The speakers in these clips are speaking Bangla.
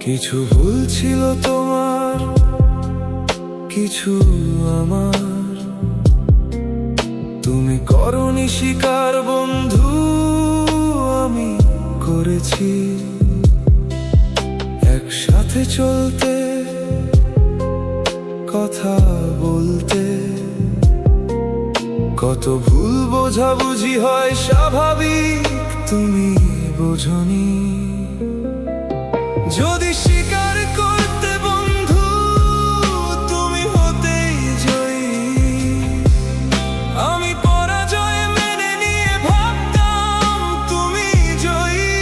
কিছু ভুল ছিল তোমার, কিছু আমার। তুমি করনি স্বীকার বন্ধু, আমি করেছি। একসাথে চলতে, কথা বলতে, কত ভুল বোঝাবুঝি হয় স্বাভাবিক, তুমি বোঝনি। যদি স্বীকার করতে বন্ধু, তুমি হতেই জয়ী। আমি পরাজয় মেনে নিয়ে ভাবতাম তুমি জয়ী।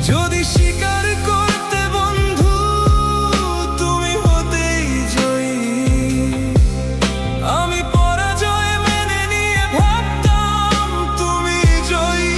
যদি স্বীকার করতে বন্ধু, তুমি হতেই জয়ী। আমি পরাজয় মেনে নিয়ে ভাবতাম তুমি জয়ী।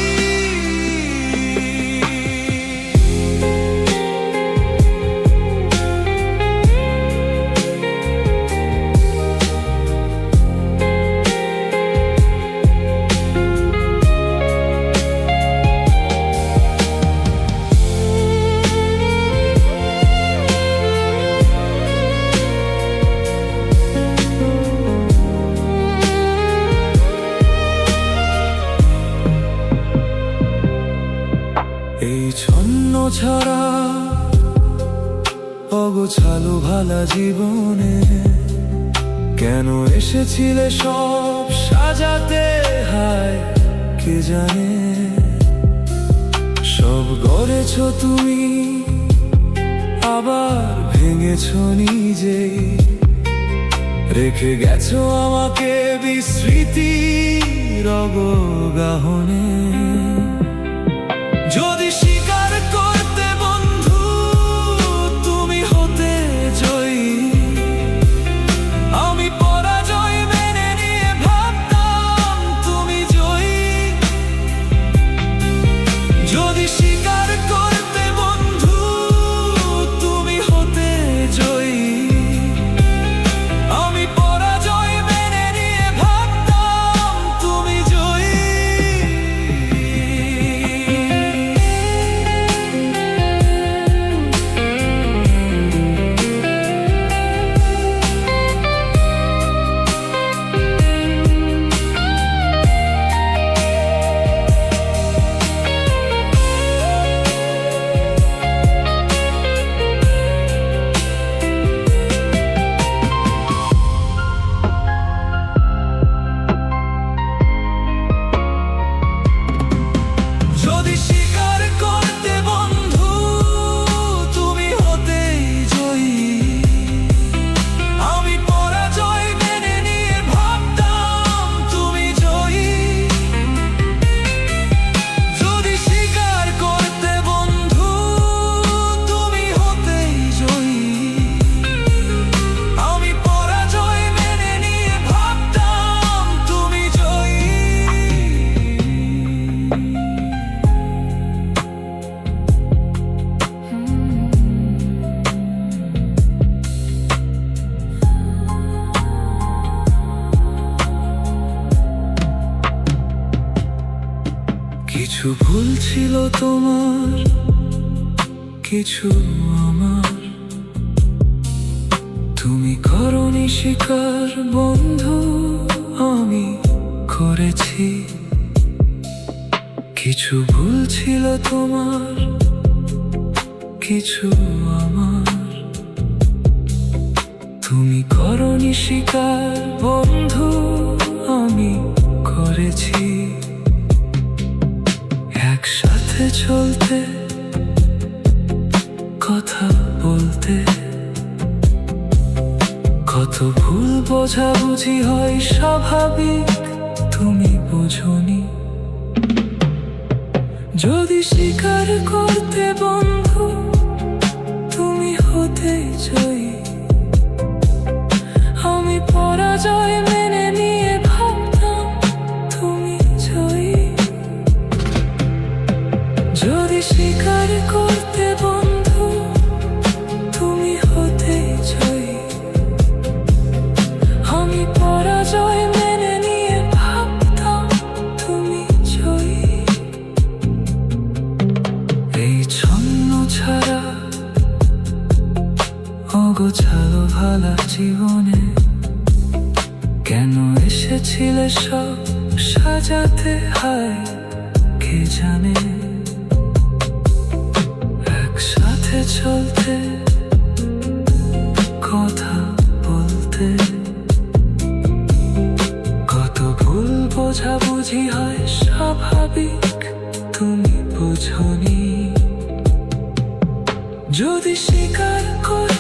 এই ছন্ন ছাড়া অগোছালো ভালা জীবনে কেন এসেছিলে সব সাজাতে? হায় কে জানে, সব গড়েছ তুমি, আবার ভেঙেছ নিজেই। রেখে গেছো আমাকে বিস্মৃতির অবগাহনে। যদি স্বীকার করতে বন্ধু, তুমি হতে জয়ী। আমি পরাজয় মেনে নিয়ে ভাবতাম তুমি জয়ী। যদি স্বীকার করতে বন্ধু, তুমি হতে জয়ী। আমি পরাজয় মেনে নিয়ে ভাবতাম তুমি জয়ী। যদি স্বীকার করতে বন্ধু, তুমি হতেই জয়ী। আমি পরাজয় মেনে নিয়ে ভাবতাম তুমি জয়ী। যদি স্বীকার করতে বন্ধু, তুমি হতেই জয়ী। আমি পরাজয় মেনে নিয়ে ভাবতাম তুমি জয়ী। কিছু ভুল ছিল তোমার, কিছু আমার। তুমি করনি স্বীকার বন্ধু, আমি করেছি। কিছু ভুল ছিল তোমার, কিছু আমার। তুমি করনি স্বীকার বন্ধু, আমি করেছি। একসাথে চলতে, কথা বলতে, কত ভুল বোঝাবুঝি হয় স্বাভাবিক, তুমি বোঝনি। যদি স্বীকার করতে বন্ধু, তুমি হতেই জয়ী। আমি পরাজয় মেনে নিয়ে ভাবতাম তুমি জয়ী। যদি স্বীকার করতে বন্ধু, তুমি হতেই জয়ী। আমি পরাজয় মেনে নিয়ে ভাবতাম তুমি জয়ী। এই ছন্ন ছাড়া অগোছালো ভালা জীবনে কেন এসেছিলে সব সাজাতে, হায় কে জানে। একসাথে চলতে, কথা বলতে, কত ভুল বোঝাবুঝি হয় স্বাভাবিক, তুমি বোঝনি। যদি স্বীকার করে